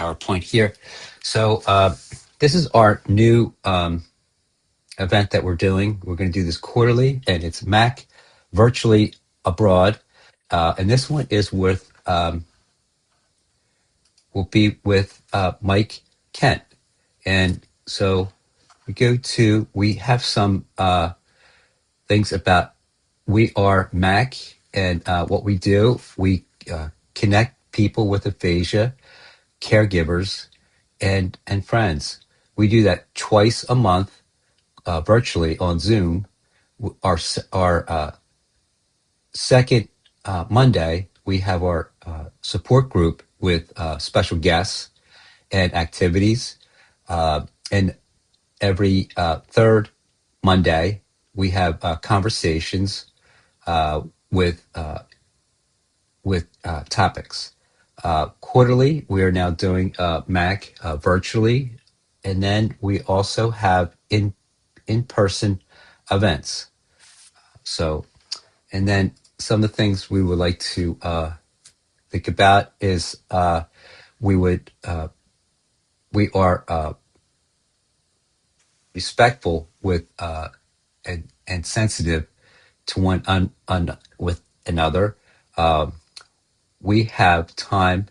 PowerPoint here. So this is our new event that we're doing. We're going to do this quarterly, and it's MAAC virtually abroad. And this one is with will be with Mike Kent. And so we have some things about we are MAAC and what we do. We connect people with aphasia, caregivers, and friends. We do that twice a month, virtually on Zoom. Our second Monday, we have our support group with special guests and activities. And every third Monday, we have conversations uh, with uh, topics. Quarterly, we are now doing MAC virtually, and then we also have in person events. So, and then some of the things we would like to think about is we would we are respectful with and sensitive to with another. Um, we have time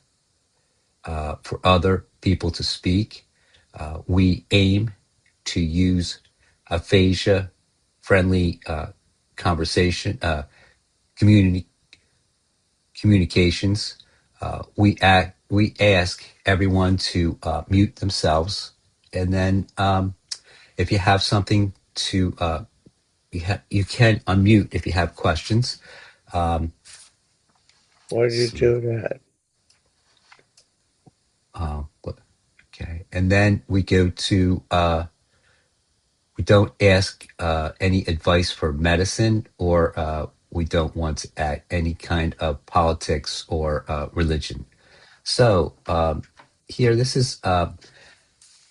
for other people to speak. We aim to use aphasia friendly conversation community communications. We ask everyone to mute themselves, and then if you have something to you can unmute if you have questions. Um, Why did you see. do that? Okay, and then we go to we don't ask any advice for medicine, or we don't want to add any kind of politics or religion. So here, this is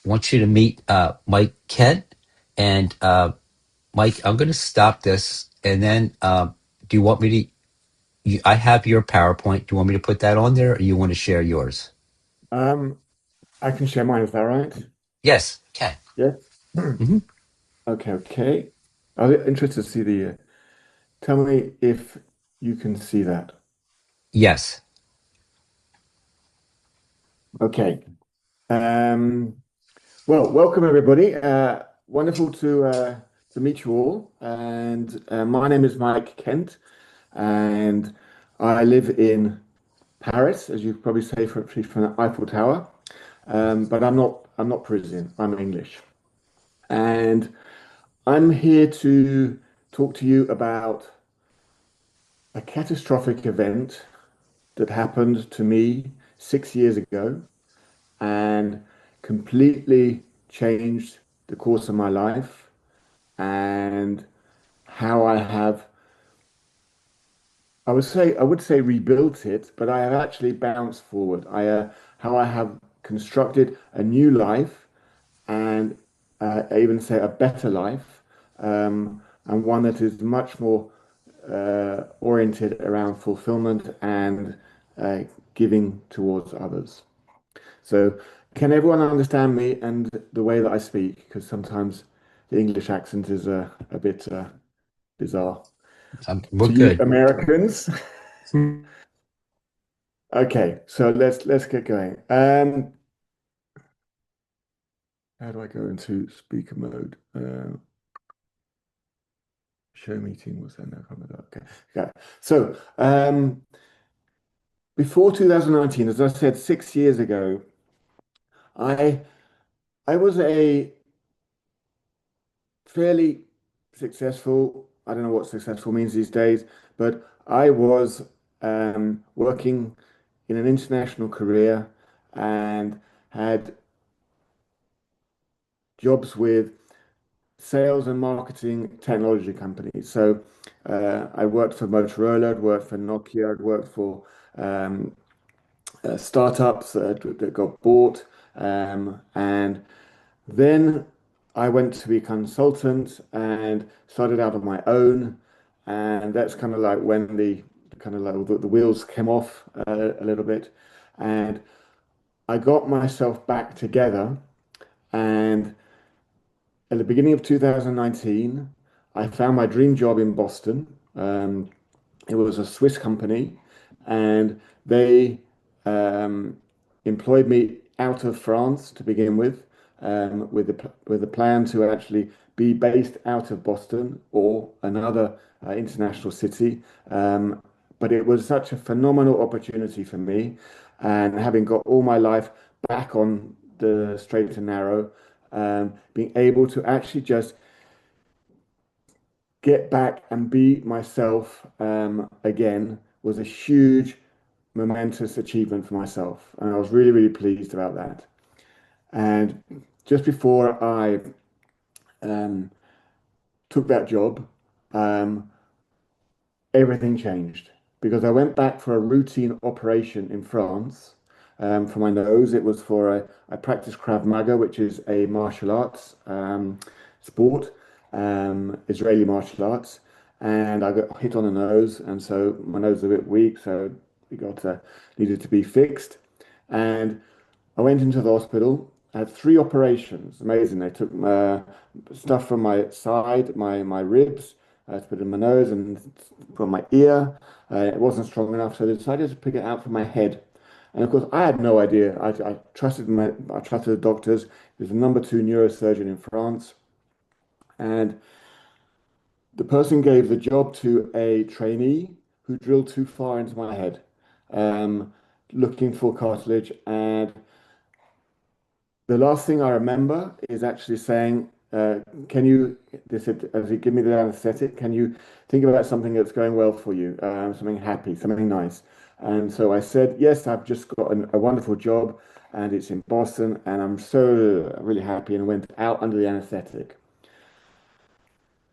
want you to meet Mike Kent, and Mike, I'm going to stop this, and then do you want me to? I have your PowerPoint. Do you want me to put that on there, or you want to share yours? Um, I can share mine, is that right? Yes, can. Yes. Hmm. Okay, okay. I'm interested to see tell me if you can see that. Yes. Okay. Um, well, welcome everybody. Wonderful to meet you all. And my name is Mike Kent, and I live in Paris, as you probably say from the Eiffel Tower. But I'm not Parisian. I'm English. And I'm here to talk to you about a catastrophic event that happened to me 6 years ago and completely changed the course of my life and how I would say rebuilt it, but I have actually bounced forward. How I have constructed a new life and I even say a better life, and one that is much more oriented around fulfillment and uh, giving towards others. So, can everyone understand me and the way that I speak? Because sometimes the English accent is a bit bizarre We're to you good. Americans. Okay, so let's get going. How do I go into speaker mode? Show meeting was there no comment? Okay, yeah. So before 2019, as I said 6 years ago, I I was a fairly successful. I don't know what successful means these days, but I was working in an international career and had jobs with sales and marketing technology companies. So I worked for Motorola, I'd worked for Nokia, I'd worked for um, startups that got bought, and then I went to be a consultant and started out on my own. And that's kind of like when the kind of like the wheels came off a little bit. And I got myself back together, and at the beginning of 2019, I found my dream job in Boston. It was a Swiss company, and they um, employed me out of France to begin with the plan to actually be based out of Boston or another international city. But it was such a phenomenal opportunity for me, and having got all my life back on the straight and narrow, being able to actually just get back and be myself again was a huge, momentous achievement for myself. And I was really, really pleased about that. And just before I um, took that job, um, everything changed because I went back for a routine operation in France for my nose. It was for I practiced Krav Maga, which is a martial arts sport, Israeli martial arts, and I got hit on the nose, and so my nose is a bit weak, so we got needed to be fixed, and I went into the hospital. I had three operations. Amazing. They took stuff from my side, my ribs, to put in my nose and from my ear. It wasn't strong enough, so they decided to pick it out from my head. And of course, I had no idea. I trusted the doctors. He was the number two neurosurgeon in France, and the person gave the job to a trainee who drilled too far into my head, um, looking for cartilage. And the last thing I remember is actually saying, "Can you?" They said, "As you give me the anesthetic, can you think about something that's going well for you, something happy, something nice?" And so I said, "Yes, I've just got a wonderful job, and it's in Boston, and I'm so really happy." And went out under the anesthetic.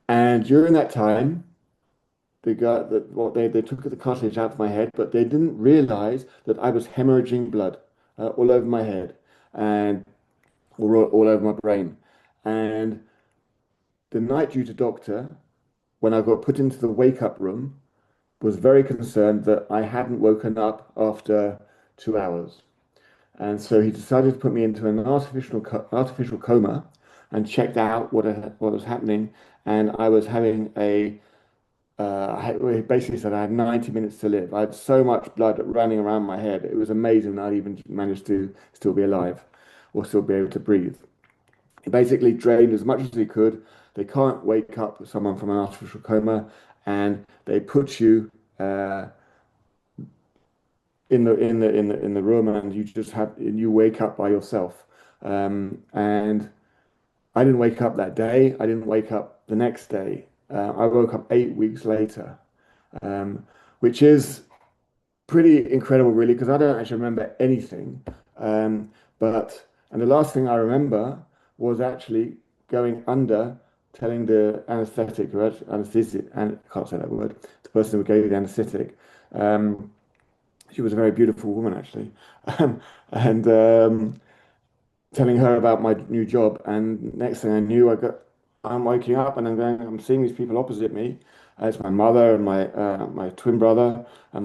And during that time, the guy that what they took the cartilage out of my head, but they didn't realize that I was hemorrhaging blood all over my head and all over my brain. And the night duty doctor, when I got put into the wake up room, was very concerned that I hadn't woken up after 2 hours. And so he decided to put me into an artificial coma and checked out what was happening. And I was having he basically said I had 90 minutes to live. I had so much blood running around my head. It was amazing that I even managed to still be alive or still be able to breathe. He basically drained as much as he could. They can't wake up someone from an artificial coma, and they put you in the room, and you wake up by yourself. And I didn't wake up that day. I didn't wake up the next day. I woke up 8 weeks later, um, which is pretty incredible, really, because I don't actually remember anything. Um, and the last thing I remember was actually going under, telling the anesthetic, and I can't say that word, the person who gave the anesthetic. Um, she was a very beautiful woman, actually, and telling her about my new job. And next thing I knew, I'm waking up and I'm seeing these people opposite me. It's my mother and my twin brother and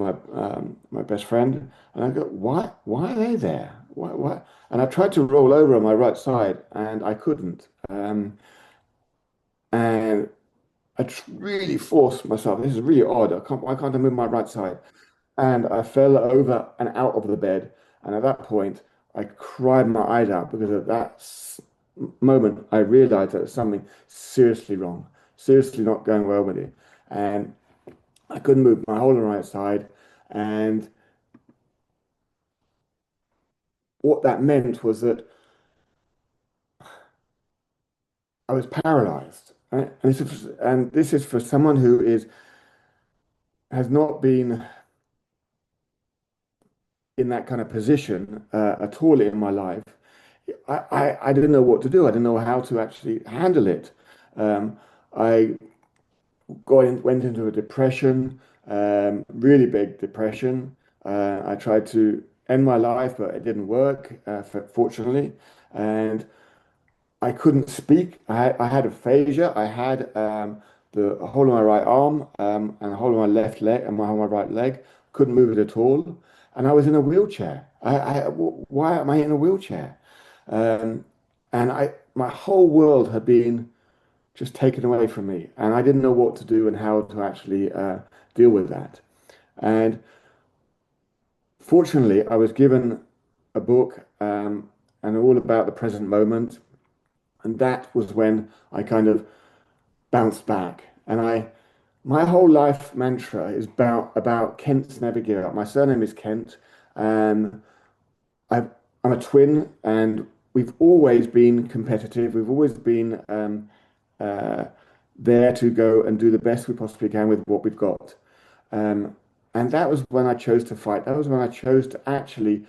my best friend. And I go, why are they there? Why? And I tried to roll over on my right side and I couldn't. And really forced myself. This is really odd. Why can't I move my right side? And I fell over and out of the bed. And at that point, I cried my eyes out because at that moment, I realized that there was something seriously wrong, seriously not going well with it. And I couldn't move my whole right side. And what that meant was that I was paralyzed. Right? And this is for someone who has not been in that kind of position at all in my life. I didn't know what to do. I didn't know how to actually handle it. I went into a depression, really big depression. I tried to end my life, but it didn't work, fortunately. And I couldn't speak. I had aphasia. I had the whole of my right arm and the whole of my left leg and my right leg. Couldn't move it at all. And I was in a wheelchair. why am I in a wheelchair? Um, and my whole world had been just taken away from me, and I didn't know what to do and how to actually deal with that. And fortunately, I was given a book and all about the present moment, and that was when I kind of bounced back. And my whole life mantra is about Kent's never give up. My surname is Kent, and I've, I'm a twin, and we've always been competitive. We've always been uh, there to go and do the best we possibly can with what we've got. Um, and that was when I chose to fight. That was when I chose to actually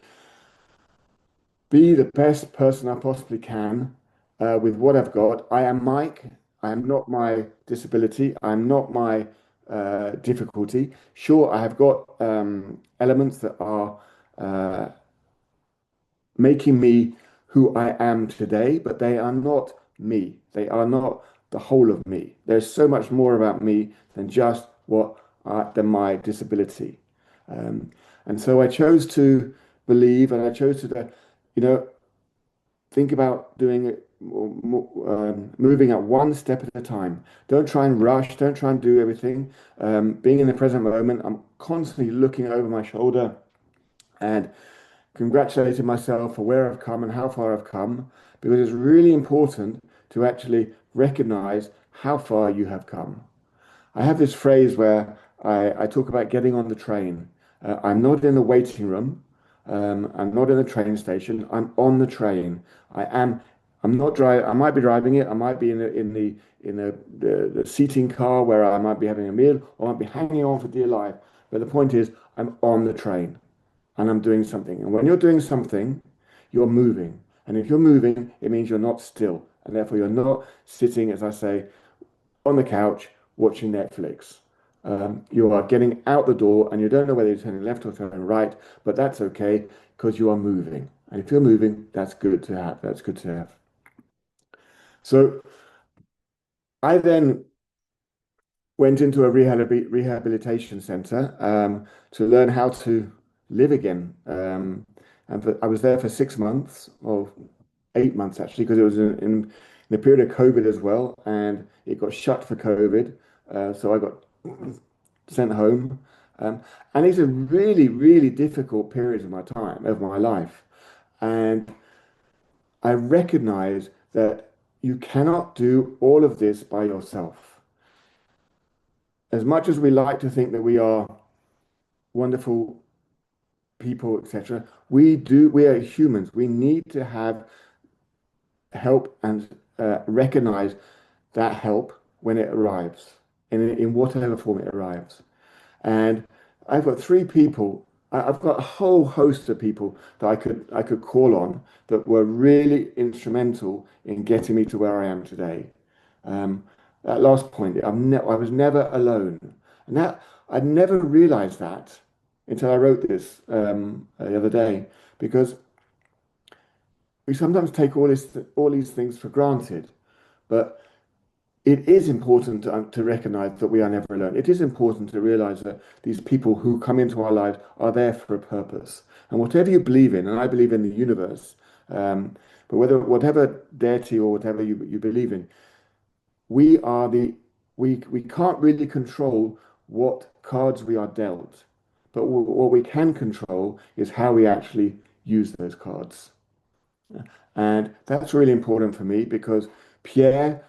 be the best person I possibly can with what I've got. I am Mike. I am not my disability. I'm not my difficulty. Sure, I have got elements that are uh, making me who I am today, but they are not me. They are not the whole of me. There's so much more about me than just than my disability. Um, and so I chose to believe, and I chose to, you know, think about doing it, moving at one step at a time. Don't try and rush. Don't try and do everything. Being in the present moment, I'm constantly looking over my shoulder and congratulating myself for where I've come and how far I've come, because it's really important to actually recognize how far you have come. I have this phrase where I talk about getting on the train. I'm not in the waiting room. I'm not in the train station. I'm on the train. I am. I'm not driving. I might be driving it. I might be in the seating car where I might be having a meal, or I might be hanging on for dear life. But the point is, I'm on the train and I'm doing something. And when you're doing something, you're moving. And if you're moving, it means you're not still. And therefore, you're not sitting, as I say, on the couch watching Netflix. You are getting out the door and you don't know whether you're turning left or turning right, but that's okay because you are moving. And if you're moving, that's good to have. That's good to have. So I then went into a rehabilitation center to learn how to live again. I was there for 6 months, or 8 months actually, because it was in the period of COVID as well, and it got shut for COVID. So I got sent home. Um, and these are really, really difficult periods of my time, of my life. And I recognize that you cannot do all of this by yourself. As much as we like to think that we are wonderful people, etc., we are humans. We need to have help and recognize that help when it arrives, in whatever form it arrives. And I've got three people. Have got a whole host of people that I could call on that were really instrumental in getting me to where I am today. Um, that last point, I was never alone, and that I never realized that until I wrote this the other day, because we sometimes take all these things for granted, but it is important to recognize that we are never alone. It is important to realize that these people who come into our lives are there for a purpose. And whatever you believe in, and I believe in the universe, but whatever deity or whatever you believe in, we are we can't really control what cards we are dealt, but what we can control is how we actually use those cards. And that's really important for me because Pierre,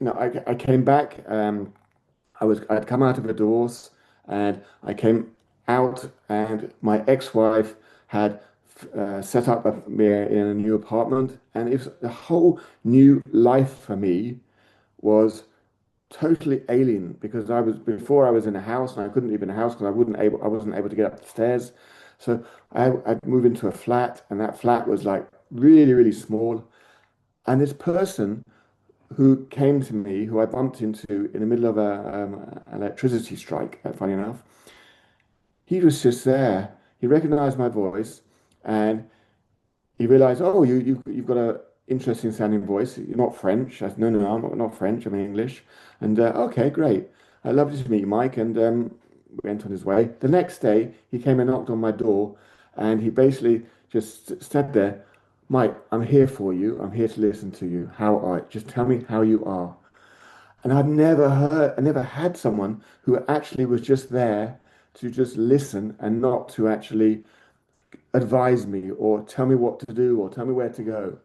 no, I came back. I'd come out of a divorce, and I came out, and my ex-wife had set up me in a new apartment, and it was a whole new life for me. Was totally alien because I was in a house and I couldn't live in a house because I wasn't able to get up the stairs. So I'd move into a flat, and that flat was like really, really small. And this person who came to me, who I bumped into in the middle of an electricity strike, funny enough, he was just there. He recognized my voice, and he realized, oh, you've got a interesting sounding voice. You're not French. I said, no, I'm not French. I'm English. And okay, great. Lovely to meet you, Mike. And went on his way. The next day, he came and knocked on my door, And he basically just said there, Mike, I'm here for you. I'm here to listen to you. How are you? Just tell me how you are. And I never had someone who actually was just there to just listen and not to actually advise me or tell me what to do or tell me where to go.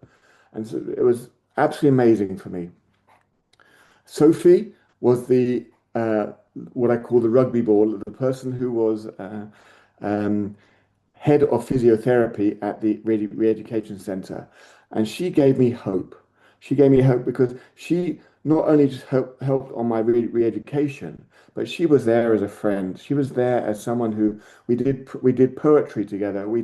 And so it was absolutely amazing for me. Sophie was the what I call the rugby ball, the person who was um, head of physiotherapy at the re-education center. And she gave me hope. She gave me hope because she not only just helped on my re-education, but she was there as a friend. She was there as someone who we did poetry together. We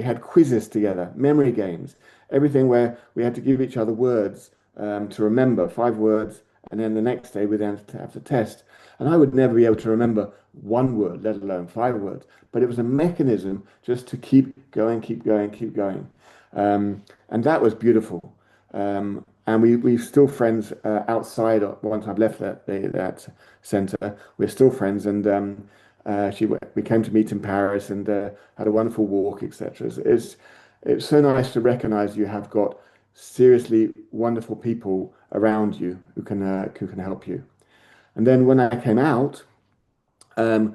had quizzes together, memory games, everything where we had to give each other words to remember, 5 words, and then the next day we'd have to test. And I would never be able to remember 1 word, let alone 5 words. But it was a mechanism just to keep going, keep going, keep going. And that was beautiful. And we're still friends outside. Once I've left that center, we're still friends. And we came to meet in Paris and had a wonderful walk, etc. It's so nice to recognize you have got seriously wonderful people around you who can help you. And then when I came out, the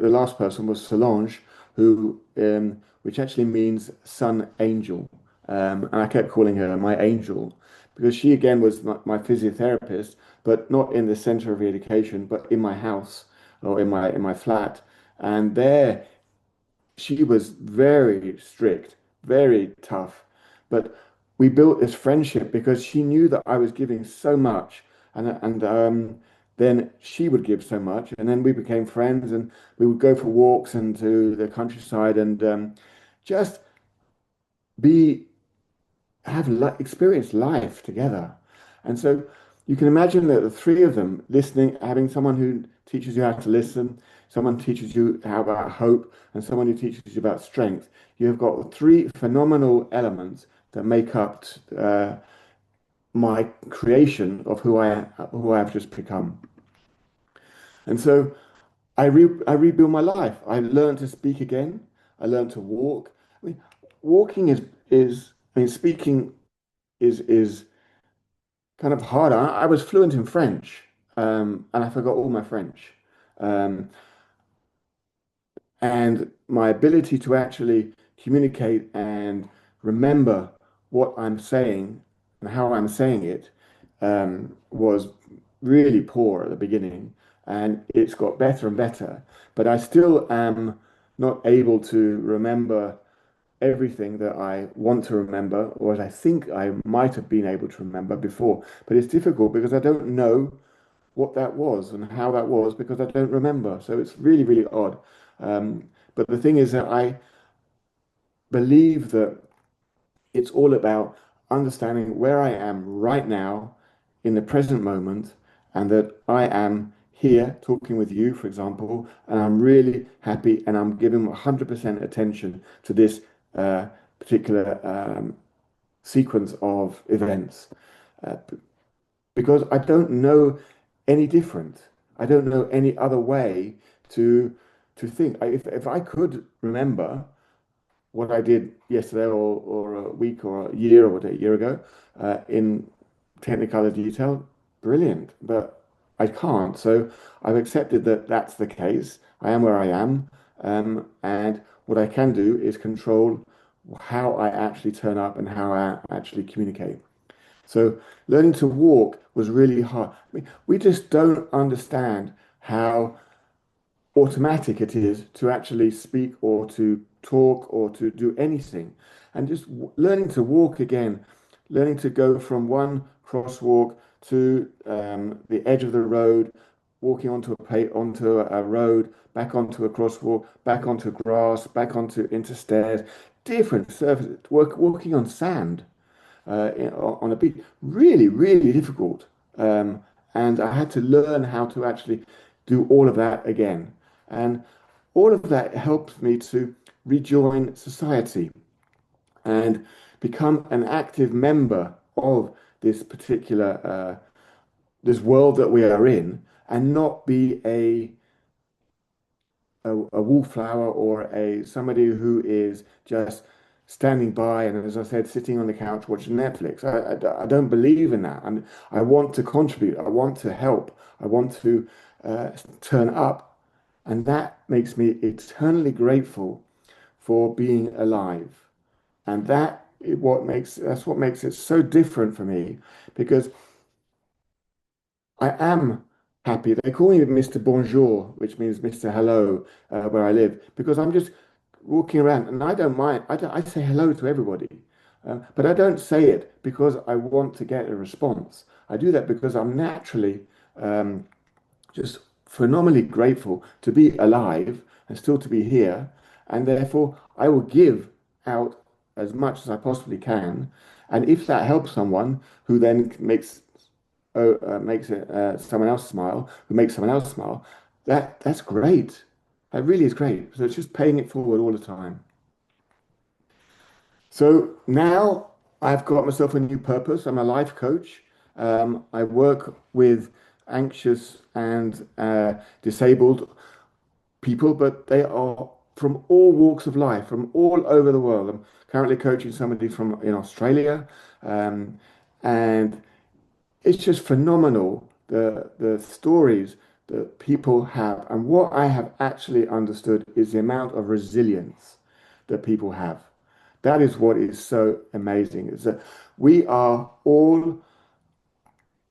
last person was Solange, which actually means sun angel. And I kept calling her my angel because she again was my physiotherapist, but not in the center of education, but in my house or in my flat. And there she was very strict, very tough, but we built this friendship because she knew that I was giving so much, and then she would give so much, and then we became friends, and we would go for walks and to the countryside, and just be have experience life together. And so you can imagine that the three of them listening, having someone who teaches you how to listen, someone teaches you how about hope, and someone who teaches you about strength. You have got three phenomenal elements that make up my creation of who I have just become. And so I rebuild my life. I learned to speak again. I learned to walk. I mean, walking is I mean, speaking is kind of hard. I was fluent in French, and I forgot all my French. Um, and my ability to actually communicate and remember what I'm saying and how I'm saying it was really poor at the beginning. And it's got better and better. But I still am not able to remember everything that I want to remember, or as I think I might have been able to remember before. But it's difficult because I don't know what that was and how that was because I don't remember. So it's really, really odd. But the thing is that I believe that it's all about understanding where I am right now in the present moment, and that I am here talking with you, for example, and I'm really happy and I'm giving 100% attention to this particular sequence of events uh, because I don't know any different. I don't know any other way to think. If I could remember what I did yesterday or a week or a year or what a year ago in technicolor detail, brilliant. But I can't. So I've accepted that that's the case. I am where I am. And what I can do is control how I actually turn up and how I actually communicate. So learning to walk was really hard. I mean, we just don't understand how automatic it is to actually speak or to talk or to do anything. And just learning to walk again, learning to go from one crosswalk to the edge of the road, walking onto a road, back onto a crosswalk, back onto grass, back onto into stairs, different surfaces, walking on sand on a beach. Really, really difficult. And I had to learn how to actually do all of that again. And all of that helped me to rejoin society and become an active member of this particular this world that we are in, and not be a wallflower or a somebody who is just standing by and, as I said, sitting on the couch watching Netflix. I don't believe in that. I want to contribute. I want to help. I want to turn up, and that makes me eternally grateful for being alive. And that's what makes it so different for me, because I am happy. They call me Mr. Bonjour, which means Mr. Hello, where I live, because I'm just walking around and I don't mind. I say hello to everybody, but I don't say it because I want to get a response. I do that because I'm naturally um, just phenomenally grateful to be alive and still to be here. And therefore, I will give out as much as I possibly can. And if that helps someone who then makes it someone else smile, who makes someone else smile, that's great. That really is great. So it's just paying it forward all the time. So now I've got myself a new purpose. I'm a life coach. I work with anxious and disabled people, but they are from all walks of life, from all over the world. I'm currently coaching somebody from in Australia, um, and it's just phenomenal the stories that people have. And what I have actually understood is the amount of resilience that people have. That is what is so amazing, is that we are all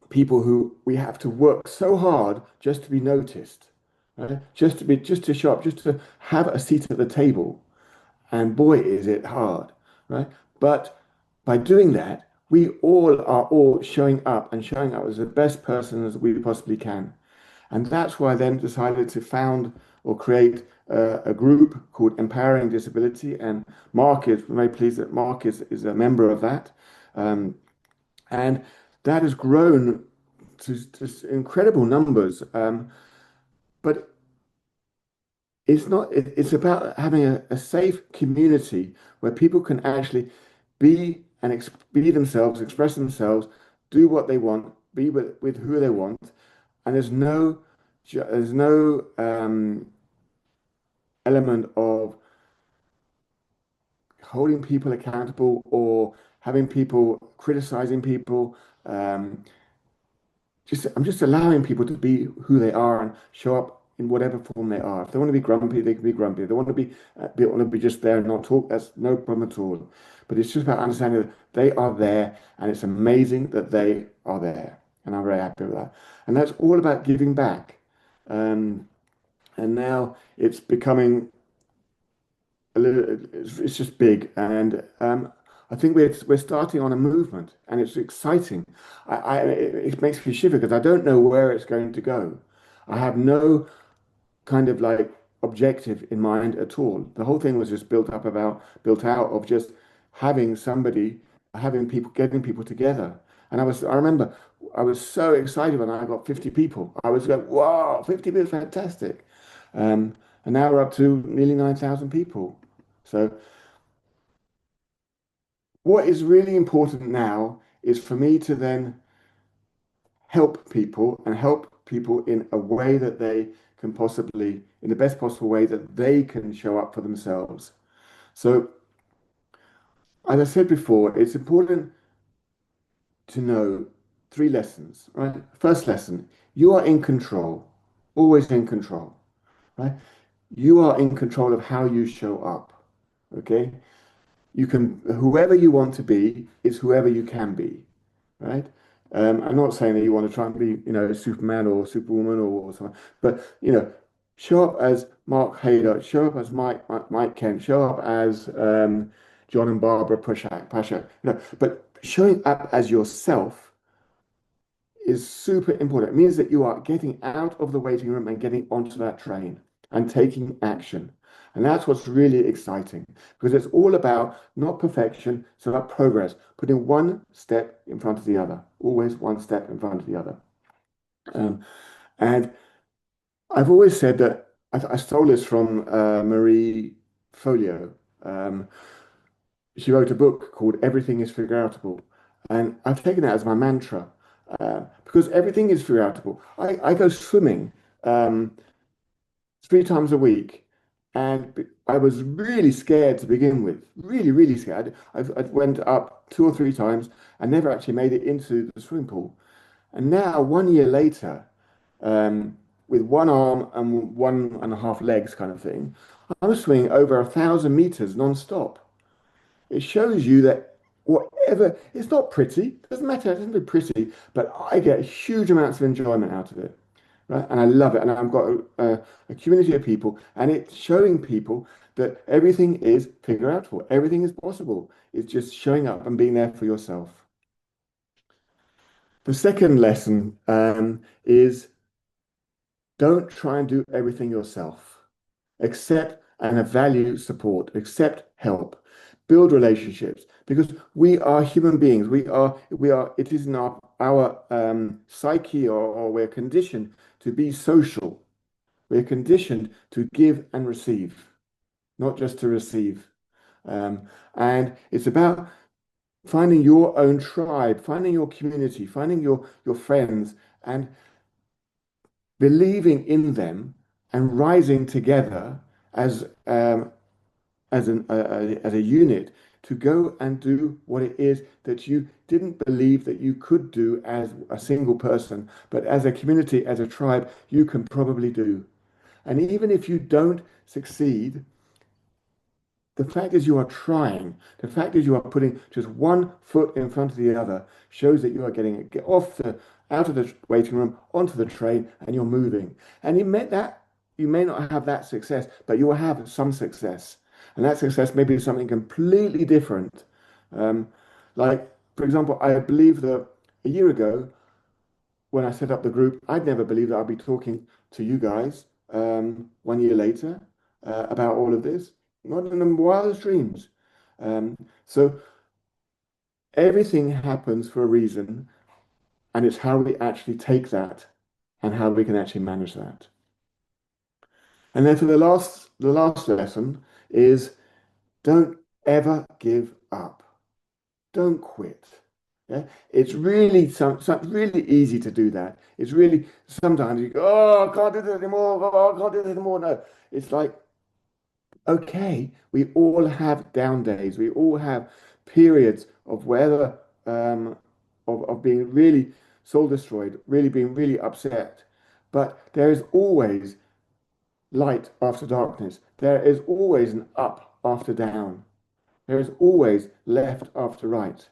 people who we have to work so hard just to be noticed, right? Just to show up, just to have a seat at the table. And boy, is it hard, right? But by doing that, we all showing up and showing up as the best person as we possibly can. And that's why I then decided to found or create a group called Empowering Disability. And Mark is I'm very pleased that Mark is a member of that. Um, and that has grown to incredible numbers. But it's not, it's about having a safe community where people can actually be and be themselves, express themselves, do what they want, be with who they want. And there's no element of holding people accountable or having people criticizing people. Um, I'm just allowing people to be who they are and show up in whatever form they are. If they want to be grumpy, they can be grumpy. If they want to want to be just there and not talk, that's no problem at all. But it's just about understanding that they are there, and it's amazing that they are there, and I'm very happy with that. And that's all about giving back. Um, and now it's becoming a little, it's just big, and I think we're starting on a movement, and it's exciting. It makes me shiver because I don't know where it's going to go. I have no kind of like objective in mind at all. The whole thing was just built out of just having somebody, having people, getting people together. And I remember I was so excited when I got 50 people. I was like, wow, 50 people, fantastic. Um, and now we're up to nearly 9,000 people. So what is really important now is for me to then help people and help people in a way that they can possibly, in the best possible way that they can show up for themselves. So, as I said before, it's important to know three lessons, right? First lesson, you are in control, always in control, right? You are in control of how you show up, okay? You can, whoever you want to be is whoever you can be, right? I'm not saying that you want to try and be, Superman or Superwoman or something, but show up as Mark Haydock, show up as Mike Kent, show up as John and Barbara Pashak, but showing up as yourself is super important. It means that you are getting out of the waiting room and getting onto that train and taking action. And that's what's really exciting because it's all about not perfection, it's about progress, putting one step in front of the other, always one step in front of the other. And I've always said that I stole this from Marie Folio. Um, she wrote a book called Everything is Figure Outable. And I've taken that as my mantra because everything is figure outable. I go swimming. Um, 3 times a week. And I was really scared to begin with, really, really scared. I went up 2 or 3 times and never actually made it into the swimming pool. And now, 1 year later, um, with one arm and 1.5 legs kind of thing, I'm swimming over 1,000 meters non-stop. It shows you that whatever, it's not pretty, doesn't matter, it doesn't be pretty, but I get huge amounts of enjoyment out of it, right? And I love it. And I've got a community of people, and it's showing people that everything is figure outable, everything is possible. It's just showing up and being there for yourself. The second lesson is don't try and do everything yourself. Accept and value support, accept help, build relationships because we are human beings. It is in our psyche, or we're conditioned to be social. We're conditioned to give and receive, not just to receive. And it's about finding your own tribe, finding your community, finding your friends, and believing in them and rising together as as a unit to go and do what it is that you didn't believe that you could do as a single person, but as a community, as a tribe, you can probably do. And even if you don't succeed, the fact is you are trying. The fact is you are putting just one foot in front of the other shows that you are getting get off the out of the waiting room onto the train and you're moving. And you may not have that success, but you will have some success. And that success may be something completely different. Um, like, for example, I believe that a year ago, when I set up the group, I'd never believed that I'd be talking to you guys 1 year later about all of this. Not in the wildest dreams. So everything happens for a reason, and it's how we actually take that and how we can actually manage that. And then for the last lesson is don't ever give up. Don't quit. Yeah, it's really really easy to do that. It's really sometimes you go, oh, I can't do this anymore. Oh, I can't do this anymore. No, it's like okay, we all have down days. We all have periods of whether of being really soul destroyed, really being really upset. But there is always light after darkness. There is always an up after down. There is always left after right.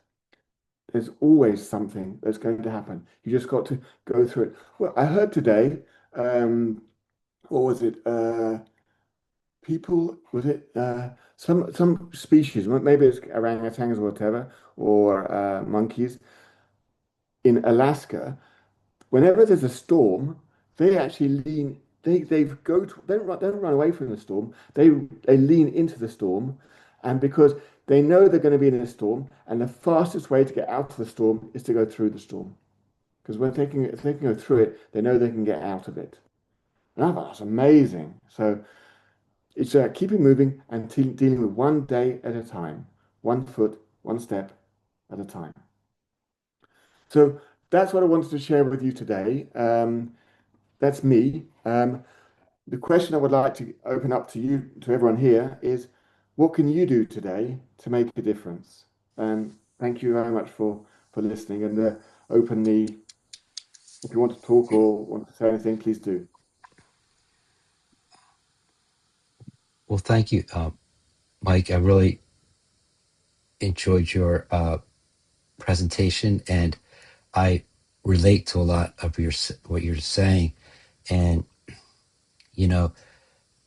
There's always something that's going to happen. You just got to go through it. Well, I heard today, what was it? People, was it some species, maybe it's orangutans or whatever, or monkeys in Alaska, whenever there's a storm, they actually lean, they go to, don't run away from the storm, they lean into the storm, and because they know they're going to be in a storm, and the fastest way to get out of the storm is to go through the storm. Because if they can go through it, they know they can get out of it. And I thought that's amazing. So it's keeping moving and dealing with one day at a time, 1 foot, one step at a time. So that's what I wanted to share with you today. That's me. The question I would like to open up to you, to everyone here, is what can you do today to make a difference? And thank you very much for listening. And open the, if you want to talk or want to say anything, please do. Well, thank you, Mike. I really enjoyed your presentation, and I relate to a lot of what you're saying. And you know,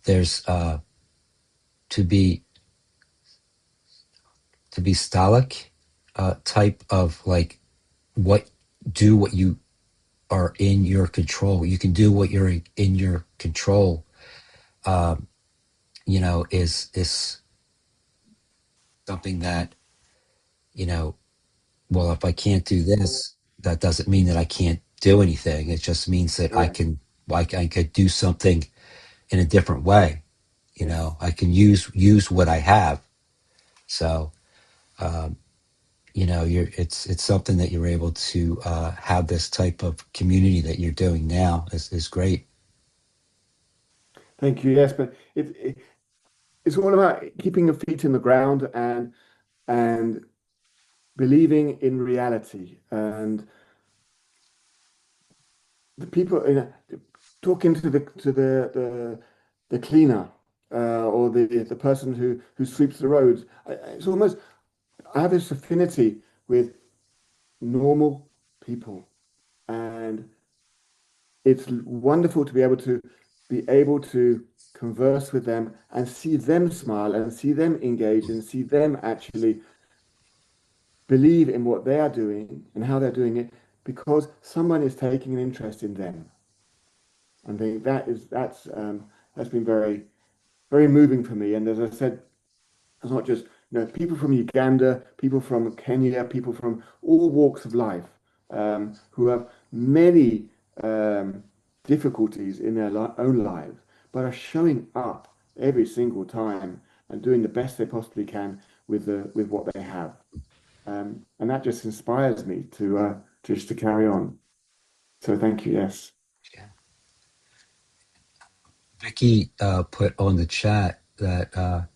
there's to be stoic type of like what do what you are in your control. You can do what you're in your control. Um, is something that you know. Well, if I can't do this, that doesn't mean that I can't do anything. It just means that I Correct. can, like, I could do something in a different way. Yes. I can use what I have. So, um, it's something that you're able to have this type of community that you're doing now is great. Thank you. Yes, but it's all about keeping your feet in the ground and believing in reality. And the people, talking to the cleaner or the person who sweeps the roads. It's almost I have this affinity with normal people, and it's wonderful to be able to converse with them and see them smile and see them engage and see them actually believe in what they are doing and how they're doing it because someone is taking an interest in them. I think that's been very moving for me. And as I said, it's not just people from Uganda, people from Kenya, people from all walks of life who have many difficulties in their own lives, but are showing up every single time and doing the best they possibly can with what they have. And that just inspires me to just to carry on. So thank you. Yes. Yeah. Vicky put on the chat that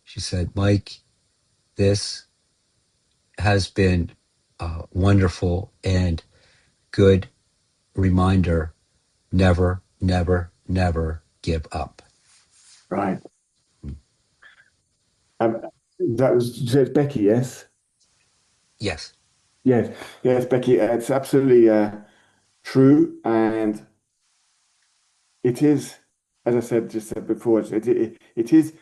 she said, Mike, this has been wonderful and good reminder. Never, never, never give up. Right. Um, that was says Becky. Yes. Yes. Yes. Yes, Becky. It's absolutely true, and it is, as I said just said before, it is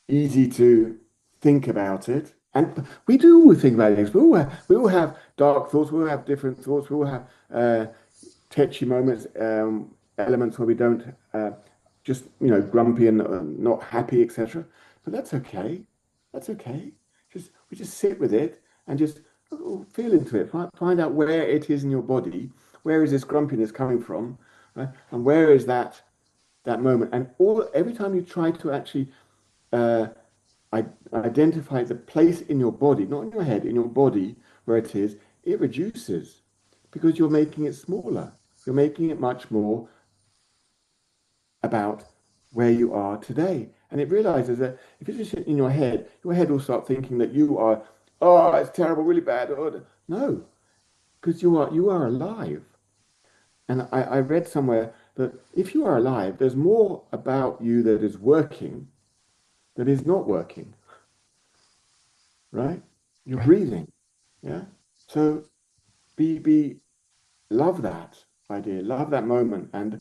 easy to think about it. And we do all think about things. We all have dark thoughts. We all have different thoughts. We all have touchy moments, elements where we don't just grumpy and not happy, etc. But that's okay. That's okay. Just we just sit with it and just feel into it. Find out where it is in your body. Where is this grumpiness coming from, right? And where is that moment? And all every time you try to actually uh, identify the place in your body, not in your head, in your body where it is, it reduces because you're making it smaller. You're making it much more about where you are today. And it realizes that if it's just in your head will start thinking that you are, oh, it's terrible, really bad. Oh, no, because you are alive. And I read somewhere that if you are alive, there's more about you that is working that is not working, right? You're Right. breathing. Yeah. So be love that idea, love that moment, and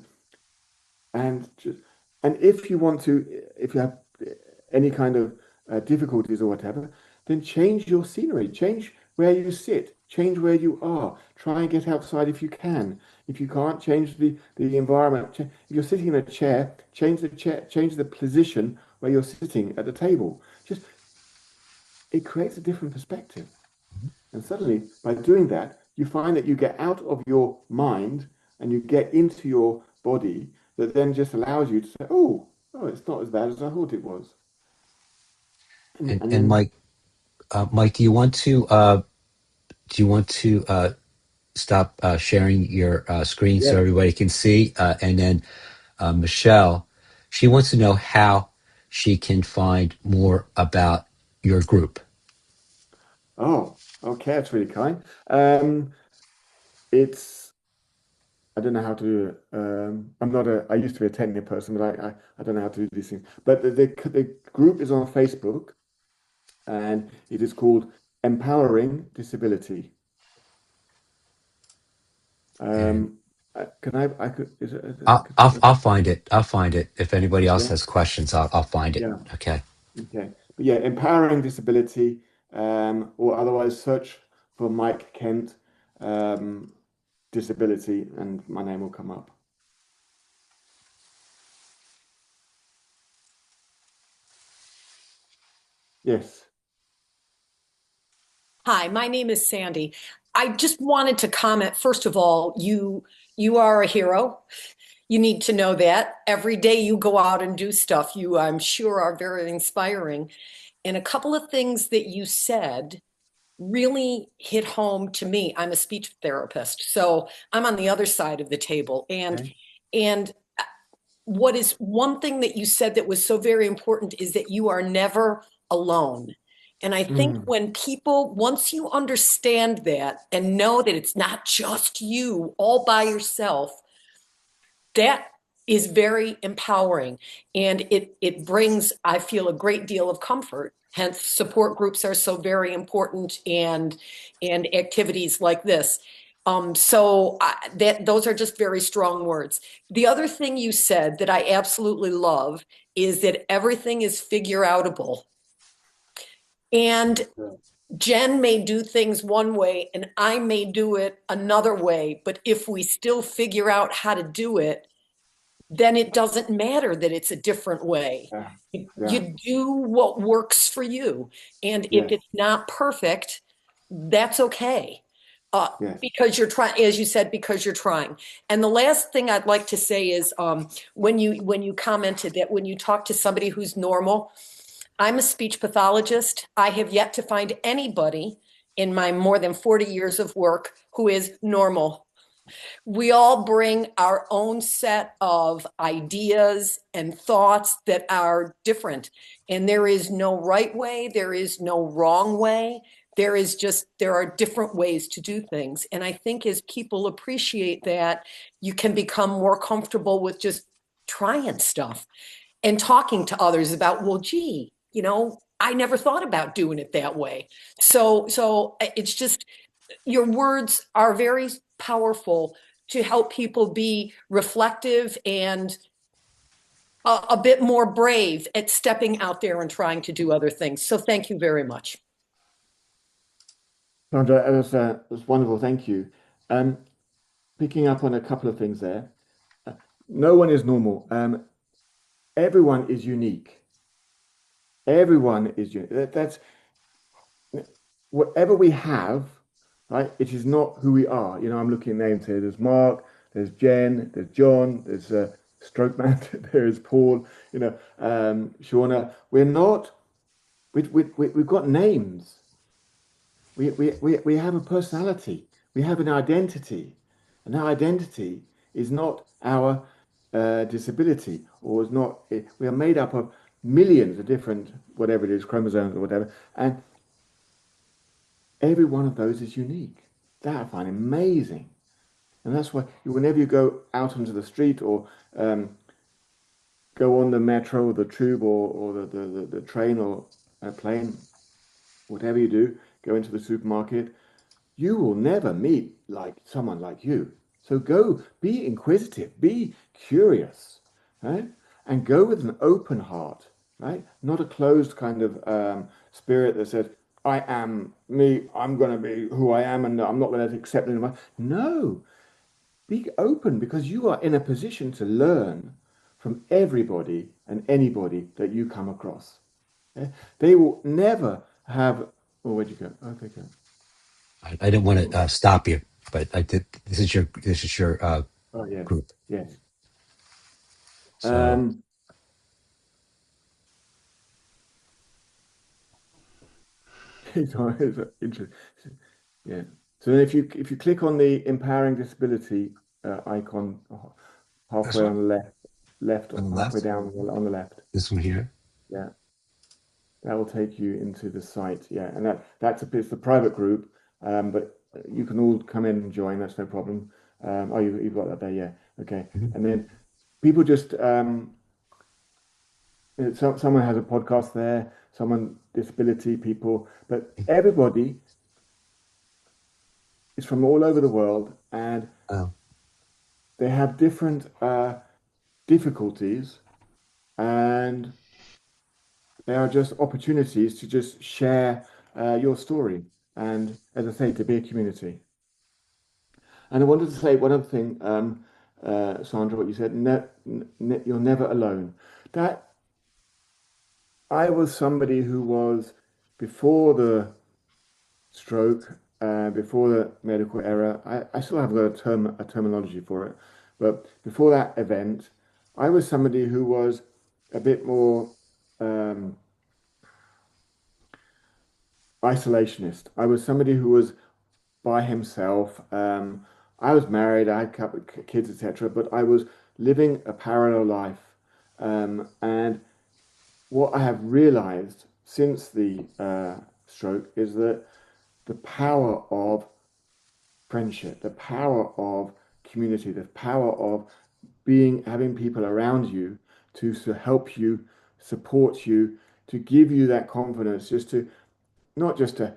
just and if you want to, if you have any kind of difficulties or whatever, then change your scenery, change where you sit, change where you are. Try and get outside if you can. If you can't, change the environment. If you're sitting in a chair, change the position where you're sitting at the table. Just it creates a different perspective. And suddenly, by doing that, you find that you get out of your mind and you get into your body that then just allows you to say, oh, it's not as bad as I thought it was. And And then, Mike, do you want to stop sharing your screen so yes. everybody can see? And then Michelle, she wants to know how she can find more about your group. Oh, okay, that's really kind. It's, I don't know how to do it. I used to be a technical person, but I don't know how to do these things. But the group is on Facebook and it is called Empowering Disability. And Um, can I could, is it, I'll find it. I'll find it. If anybody else yeah, has questions, I'll find it. yeah, Okay. okay. But yeah, empowering disability, or otherwise search for Mike Kent, um, disability, and my name will come up. Yes. Hi, my name is Sandy. I just wanted to comment, first of all, you are a hero. You need to know that. Every day you go out and do stuff, you, I'm sure, are very inspiring. And a couple of things that you said really hit home to me. I'm a speech therapist, so I'm on the other side of the table. And Okay. and what is one thing that you said that was so very important is that you are never alone. And I think Mm, when people, once you understand that and know that it's not just you all by yourself, that is very empowering, and it brings, I feel, a great deal of comfort. Hence support groups are so very important, and activities like this. So that those are just very strong words. The other thing you said that I absolutely love is that everything is figure outable, and yeah, Jen may do things one way and I may do it another way, but if we still figure out how to do it, then it doesn't matter that it's a different way. yeah, yeah, You do what works for you. And if yes, it's not perfect, that's okay. Uh, yes. because you're trying, as you said, because you're trying. And the last thing I'd like to say is when you commented that when you talk to somebody who's normal, I'm a speech pathologist. I have yet to find anybody in my more than 40 years of work who is normal. We all bring our own set of ideas and thoughts that are different. And there is no right way, there is no wrong way. There are different ways to do things. And I think as people appreciate that, you can become more comfortable with just trying stuff and talking to others about, well, gee, I never thought about doing it that way. So it's just, your words are very powerful to help people be reflective and a bit more brave at stepping out there and trying to do other things. So thank you very much. Sandra, that's wonderful. Thank you. Um, Picking up on a couple of things there. Uh, no one is normal. Everyone is unique. Everyone is unique. That's whatever we have, right? It is not who we are. I'm looking at names here. There's Mark, there's Jen, there's John, there's Stroke Man, there is Paul, Shauna. We're not, we've got names. We have a personality. We have an identity. And that identity is not our disability, or is not, we are made up of millions of different, whatever it is, chromosomes or whatever. And every one of those is unique. That I find amazing. And that's why whenever you go out onto the street, or go on the metro or the tube, or the train or a plane, whatever you do, go into the supermarket, you will never meet like someone like you. So go be inquisitive, be curious, right? And go with an open heart, right? Not a closed kind of spirit that says, I am me, I'm going to be who I am, and I'm not going to accept anyone. No, be open, because you are in a position to learn from everybody and anybody that you come across. Yeah? They will never have. Oh, where'd you go? Okay, go. I didn't want to stop you, but I did. This is your Oh, yes, group. yes. So Um, it's interesting. Yeah. So then if you click on the empowering disability icon this halfway one on the left on or the halfway left, down on the left, this one here. yeah, that will take you into the site. Yeah, and it's the private group, but you can all come in and join. That's no problem. Oh, you've got that there. Yeah. Okay. Mhm. And then people just someone has a podcast there, someone disability people, but everybody is from all over the world, and Oh, they have different difficulties, and there are just opportunities to just share your story, and, as I say, to be a community. And I wanted to say one other thing, Sandra, what you said, you're never alone. That I was somebody who was, before the stroke, before the medical era. I still haven't got a terminology for it, but before that event, I was somebody who was a bit more um, isolationist. I was somebody who was by himself. I was married, I had a couple of kids, etc. But I was living a parallel life. And what I have realized since the stroke is that the power of friendship, the power of community, the power of having people around you to help you, support you, to give you that confidence, just to not just to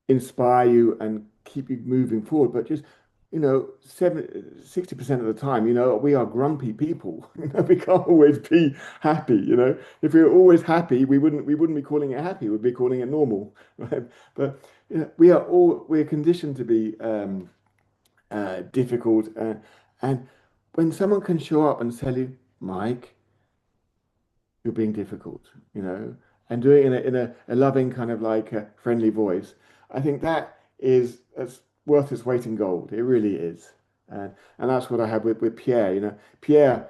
inspire you and keep you moving forward, but just 60% of the time, we are grumpy people. We can't always be happy. If we were always happy, we wouldn't be calling it happy. We'd be calling it normal, right? But we're conditioned to be difficult, and when someone can show up and tell you, Mike, you're being difficult, and doing it in a loving kind of like a friendly voice, I think that's worth its weight in gold. It really is. And that's what I had with Pierre. Pierre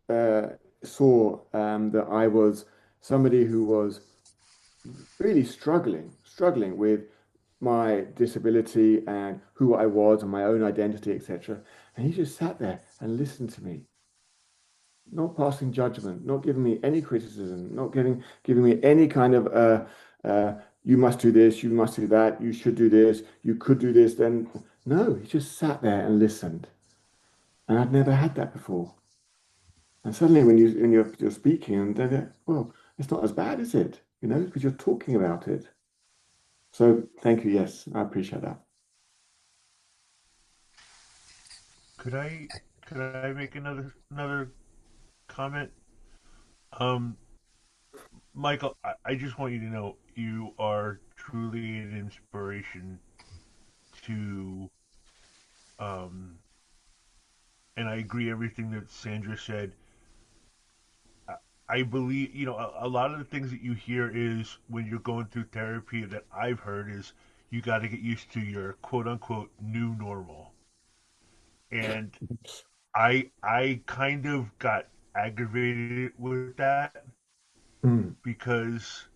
uh, saw that I was somebody who was really struggling with my disability and who I was and my own identity, etc. And he just sat there and listened to me, not passing judgment, not giving me any criticism, not giving me any kind of you must do this, you must do that, you should do this, you could do this. Then no, he just sat there and listened, and I'd never had that before. And suddenly, when you're speaking, and then well, it's not as bad, is it? Because you're talking about it. So thank you. Yes, I appreciate that. Could I could I make another comment? Um, Michael, I just want you to know you are truly an inspiration to um and I agree everything that Sandra said. I, I believe, a lot of the things that you hear is when you're going through therapy that I've heard is you got to get used to your quote unquote new normal. And I kind of got aggravated with that Mm, because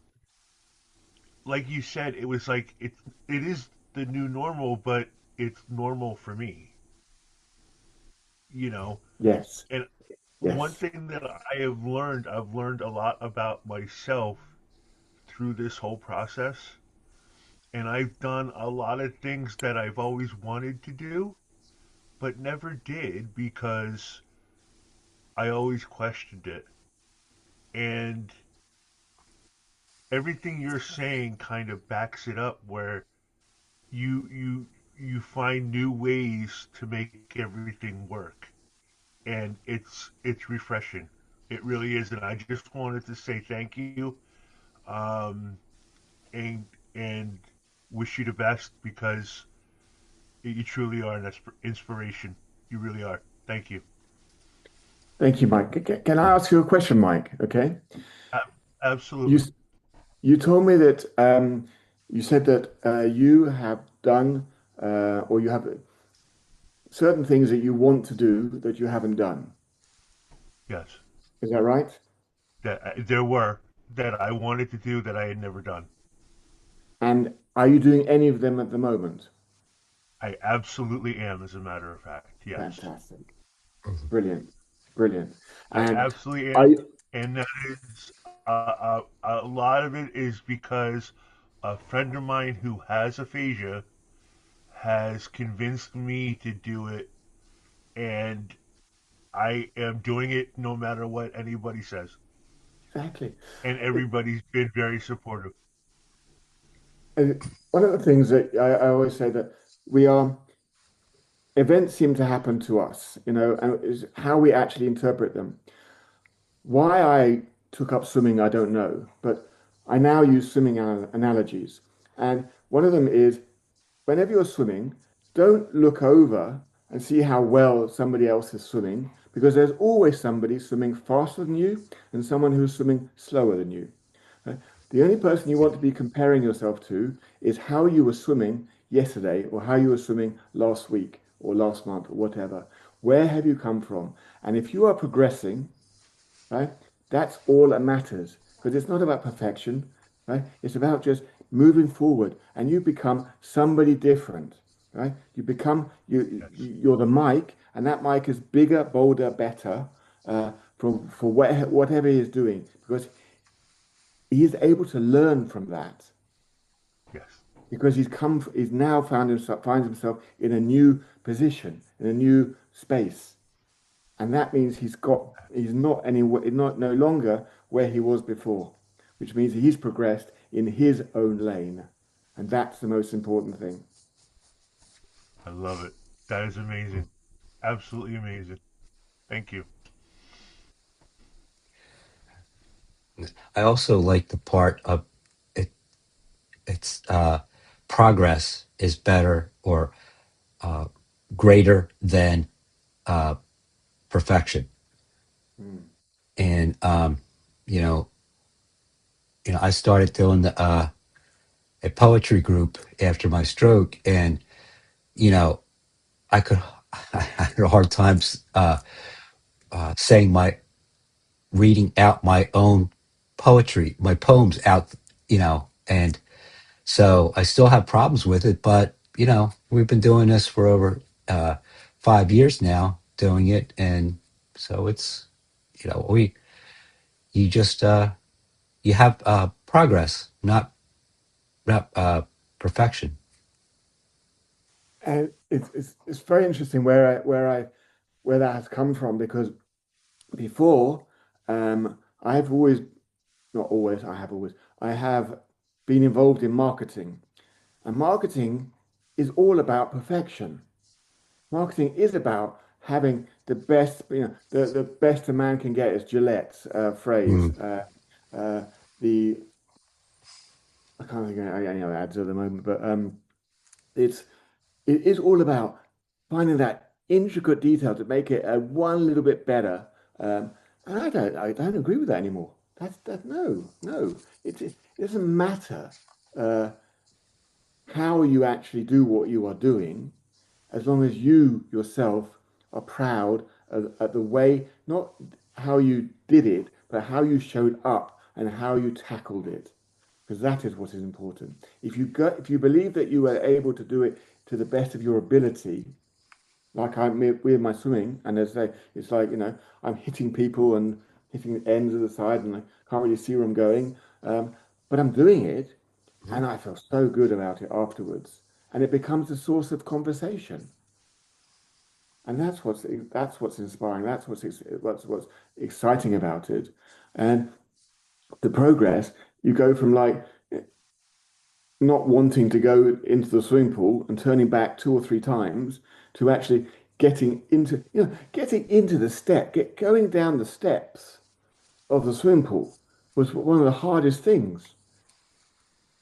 like you said, it was like it is the new normal, but it's normal for me, you know. yes, And one yes. thing that I've learned a lot about myself through this whole process, and I've done a lot of things that I've always wanted to do, but never did because I always questioned it. And everything you're saying kind of backs it up where you you you find new ways to make everything work, and it's refreshing. It really is, and I just wanted to say thank you, um, and and wish you the best because you truly are an inspiration. You really are. Thank you. Thank you, Mike. Can I ask you a question, Mike? Okay. You Absolutely. you told me that you said that you have done or you have certain things that you want to do that you haven't done. Yes. Is that right? That there were that I wanted to do that I had never done. And are you doing any of them at the moment? I absolutely am, as a matter of fact. Yes. Fantastic. Brilliant. Brilliant. I And absolutely are am, you and that is a lot of it is because a friend of mine who has aphasia has convinced me to do it, and I am doing it no matter what anybody says, exactly? and everybody's been very supportive. And one of the things that I always say that we are events seem to happen to us, and is how we actually interpret them. Why I took up swimming, I don't know, but I now use swimming analogies. And one of them is whenever you're swimming, don't look over and see how well somebody else is swimming, because there's always somebody swimming faster than you and someone who's swimming slower than you. Uh, The only person you want to be comparing yourself to is how you were swimming yesterday or how you were swimming last week or last month or whatever. Where have you come from? And if you are progressing, right, that's all that matters because it's not about perfection, right? It's about just moving forward and you become somebody different. right? You become Yes. you're the mic, and that mic is bigger, bolder, better for whatever he is doing because he is able to learn from that Yes. because he's now finds himself in a new position, in a new space, and that means he's not anywhere, not no longer where he was before, which means he's progressed in his own lane, and that's the most important thing. I love it. That is amazing. Absolutely amazing. Thank you. I also like the part of it. It's progress is better or greater than uh, perfection. Mm. And you know, I started doing a poetry group after my stroke, and you know, I could I had a hard time saying my reading out my own poetry, my poems out, and so I still have problems with it, but we've been doing this for over 5 years now, doing it, and so it's we you just you have progress, not perfection. And it's very interesting where that has come from because before I've always not always I have always I have been involved in marketing, and marketing is all about perfection. Marketing is about having the best, the best a man can get is Gillette's phrase. Mm. Uh, the I can't think of any other ads at the moment, but it's it is all about finding that intricate detail to make it one little bit better. And I don't agree with that anymore. No. It doesn't matter uh, how you actually do what you are doing, as long as you yourself are proud of the way, not how you did it, but how you showed up and how you tackled it, because that is what is important. If you believe that you are able to do it to the best of your ability, like with my swimming, and as they, it's like I'm hitting people and hitting the ends of the side, and I can't really see where I'm going, but I'm doing it, Mhm. and I feel so good about it afterwards, and it becomes a source of conversation, and that's what's inspiring. That's what's exciting about it, and the progress. You go from like not wanting to go into the swimming pool and turning back 2 or 3 times to actually getting into the going down the steps of the swimming pool was one of the hardest things.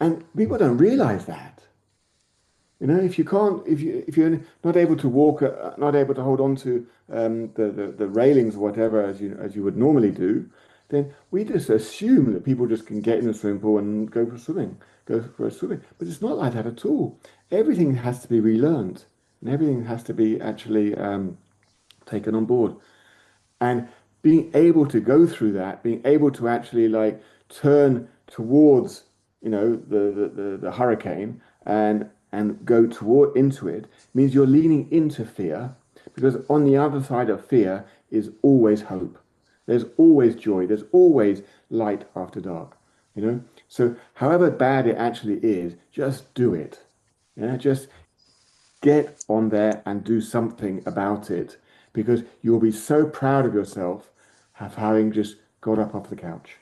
And people don't realize that. If you can't, if you're not able to walk, not able to hold on to the railings or whatever as you would normally do, then we just assume that people just can get in the swimming pool and go for a swimming. But it's not like that at all. Everything has to be relearned, and everything has to be actually taken on board. And being able to go through that, being able to actually like turn towards the hurricane and go toward into it means you're leaning into fear, because on the other side of fear is always hope. There's always joy, there's always light after dark. So however bad it actually is, just do it. Just get on there and do something about it, because you'll be so proud of yourself of having just got up off the couch.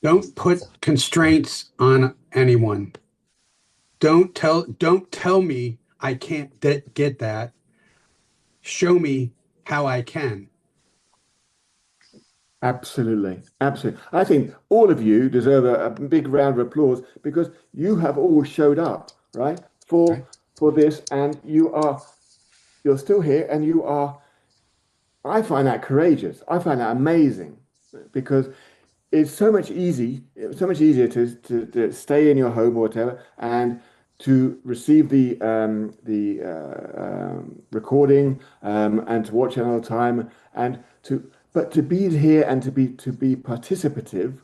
Don't put constraints on anyone. Don't tell me I can't get that. Show me how I can. Absolutely, absolutely. I think all of you deserve a big round of applause because you have all showed up, right? Right. For this, and you're still here, and you are. I find that courageous. I find that amazing because it's so much easier to stay in your home or whatever and to receive the recording and to watch it another time and to but to be here and to be participative,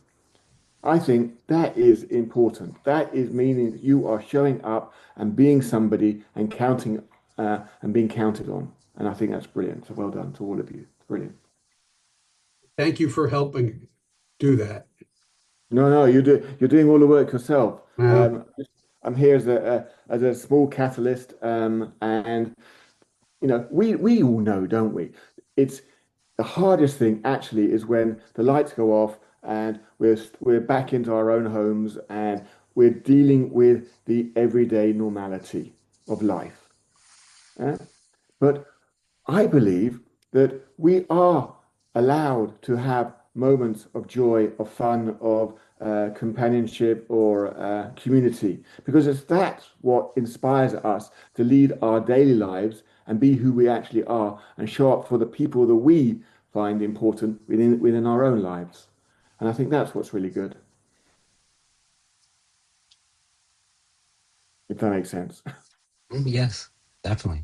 I think that is important. That is meaning you are showing up and being somebody and counting and being counted on. And I think that's brilliant. So well done to all of you. Brilliant. Thank you for helping do that. No, no, you're doing all the work yourself. Wow. I'm here as a small catalyst, and we all know, don't we? It's the hardest thing actually is when the lights go off and we're back into our own homes and we're dealing with the everyday normality of life. Yeah? But I believe that we are allowed to have moments of joy, of fun, of companionship or community, because it's that what inspires us to lead our daily lives and be who we actually are and show up for the people that we find important within our own lives. And I think that's what's really good, if that makes sense. Yes, definitely.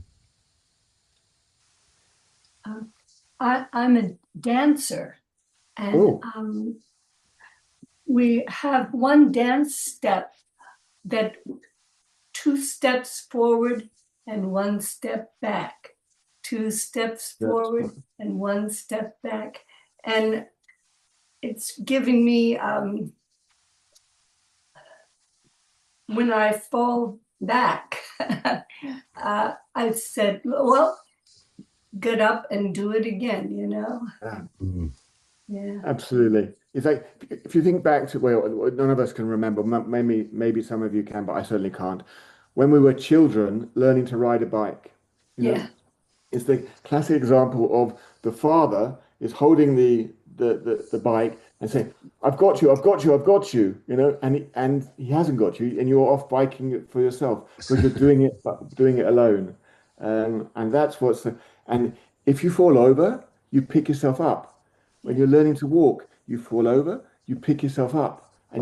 I'm a dancer, and Oh, we have one dance step that 2 steps forward and 1 step back, 2 steps forward and 1 step back. And it's giving me, when I fall back, I said, well, get up and do it again, yeah. Mhm. Yeah. Absolutely. It's like if you think back to, well, none of us can remember. Maybe some of you can, but I certainly can't. When we were children, learning to ride a bike, you know, Yeah. it's the classic example of the father is holding the bike and saying, "I've got you, I've got you, I've got you," and he hasn't got you, and you're off biking it for yourself because you're doing it alone. And that's and if you fall over, you pick yourself up. When you're learning to walk, you fall over, you pick yourself up, and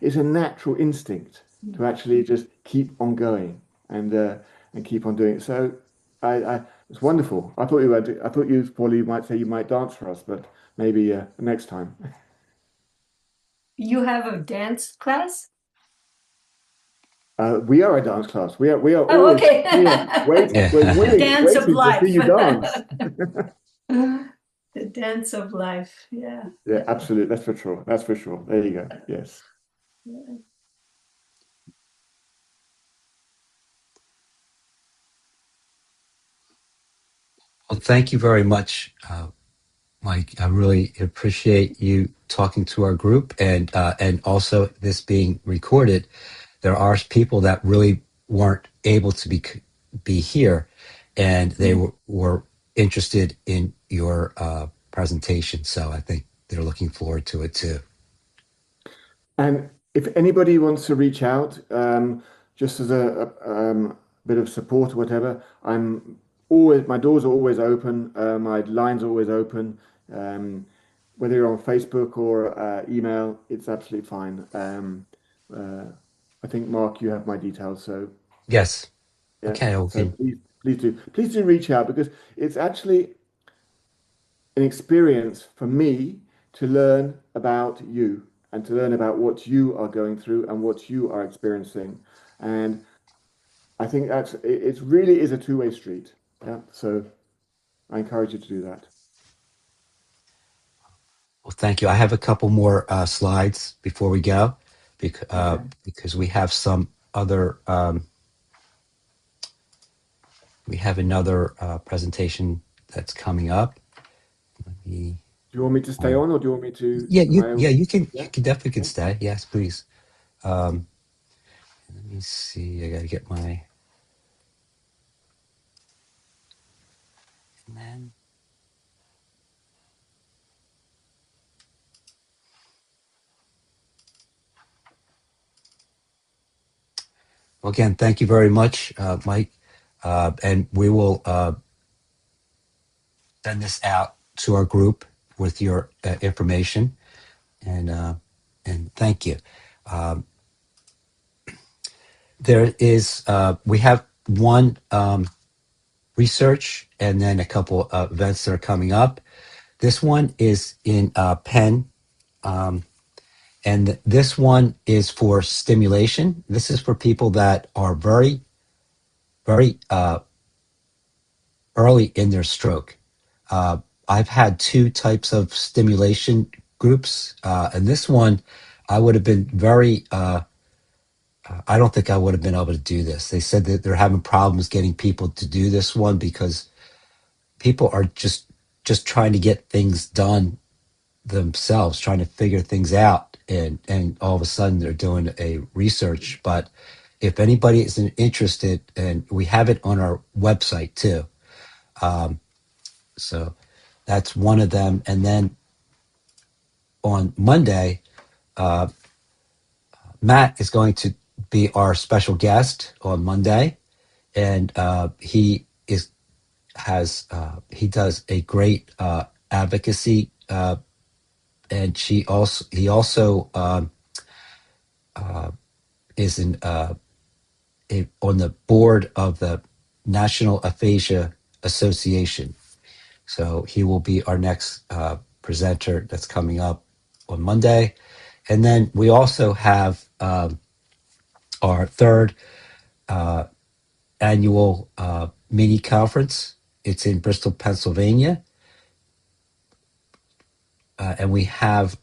it's a natural instinct to actually just keep on going and keep on doing it. So, it's wonderful. I thought you, Paul, you might say you might dance for us, but maybe next time. You have a dance class? We are a dance class. We are Oh, always okay. here. Yeah. The dance of waiting to life. see you dance. The dance of life. Yeah. Yeah, absolutely. That's for sure. That's for sure. There you go. Yes. Well, thank you very much, Mike. I really appreciate you talking to our group, and also this being recorded. There are people that really weren't able to be here, and they were interested in your presentation. So I think they're looking forward to it too. And if anybody wants to reach out, just as a bit of support or whatever, my doors are always open, my line's are always open. Whether you're on Facebook or email, it's absolutely fine. Uh, I think Mark, you have my details, so Yes. yeah. Okay. So Okay. please do reach out because it's actually an experience for me to learn about you and to learn about what you are going through and what you are experiencing. And I think it really is a two-way street. Yeah. So I encourage you to do that. Well, thank you. I have a couple more slides before we go, Okay. because we have some other. We have another presentation that's coming up. Let me. Do you want me to stay on or do you want me to, Yeah, am I, you can yeah? definitely can Okay. stay. Yes, please. Um, let me see. I gotta get my. And then. Well, again, thank you very much, Mike, and we will send this out to our group with your information, and thank you. Um, there is we have one research and then a couple of events that are coming up. This one is in Penn, and this one is for stimulation. This is for people that are very, very early in their stroke. I've had two types of stimulation groups, and this one I would have been very. I don't think I would have been able to do this. They said that they're having problems getting people to do this one because people are just trying to get things done themselves, trying to figure things out, and all of a sudden they're doing a research. But if anybody is interested, and we have it on our website too, so that's one of them. And then on Monday, Matt is going to be our special guest on Monday, and he does a great advocacy, and he also is on the board of the National Aphasia Association. So he will be our next presenter that's coming up on Monday. And then we also have our third annual mini conference. It's in Bristol, Pennsylvania. And we have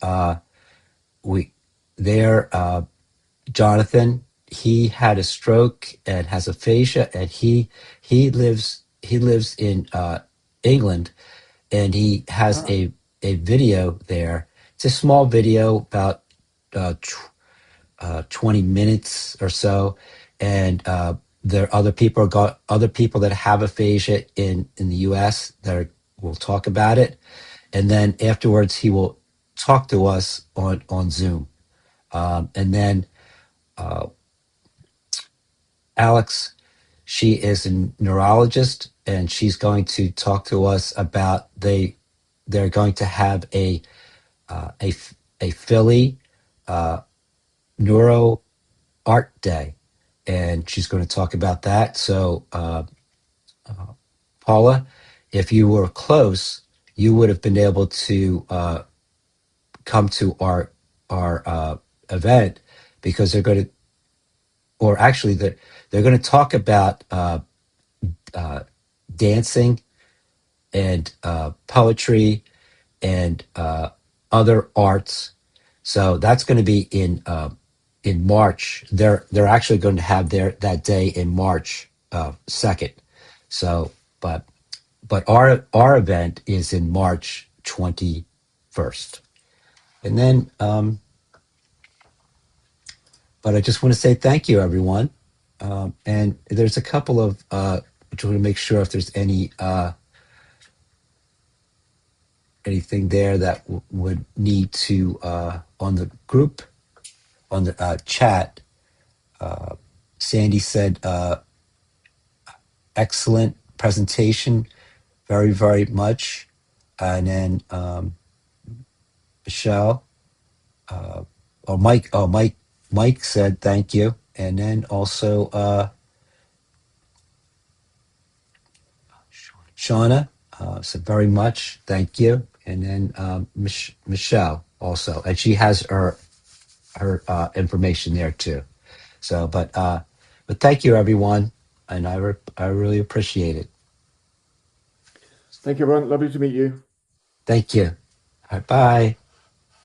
Jonathan. He had a stroke and has aphasia, and he lives in England, and he has a video there. It's a small video, about 20 minutes or so, and there are other people that have aphasia in the U.S. that will talk about it, and then afterwards he will talk to us on Zoom, and then Alex, she is a neurologist, and she's going to talk to us about they're going to have a Philly neuro art day, and she's going to talk about that. So Paula, if you were close, you would have been able to come to our event, because they're going to, or actually they're going to talk about dancing and poetry and other arts. So that's going to be in March. They're actually going to have that day in March 2nd. So, but our event is in March 21st. And then, but I just want to say thank you, everyone. And there's a couple of, which I want to make sure if there's anything there that would need to, on the group, on the chat, Sandy said, excellent presentation, very, very much. And then Michelle, Mike said thank you. And then also Shauna said very much, thank you. And then Michelle also, and she has her information there too. So, but thank you, everyone, and I really appreciate it. Thank you, everyone. Lovely to meet you. Thank you. All right, bye.